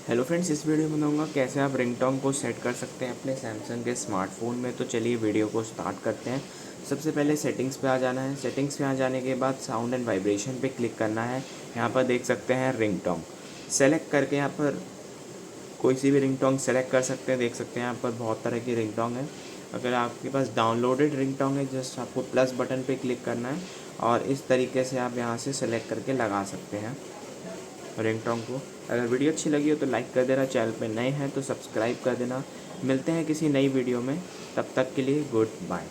Hello friends, इस video में बताऊंगा कैसे आप रिंगटोन को सेट कर सकते हैं अपने सैमसंग के स्मार्टफोन में। तो चलिए वीडियो को स्टार्ट करते हैं। सबसे पहले सेटिंग्स पे आ जाना है। सेटिंग्स पे आ जाने के बाद साउंड एंड वाइब्रेशन पे क्लिक करना है। यहाँ पर देख सकते हैं रिंगटोन सेलेक्ट करके यहाँ पर कोई सी भी रिंगटोन सेलेक्ट कर सकते हैं। देख सकते हैं यहाँ पर बहुत तरह की रिंगटोन है। अगर आपके पास डाउनलोडेड रिंगटोन है, जस्ट आपको प्लस बटन पे क्लिक करना है और इस तरीके से आप यहाँ से सेलेक्ट करके लगा सकते हैं रिंगटोन को। अगर वीडियो अच्छी लगी हो तो लाइक कर देना, चैनल पे नए हैं तो सब्सक्राइब कर देना। मिलते हैं किसी नई वीडियो में, तब तक के लिए गुड बाय।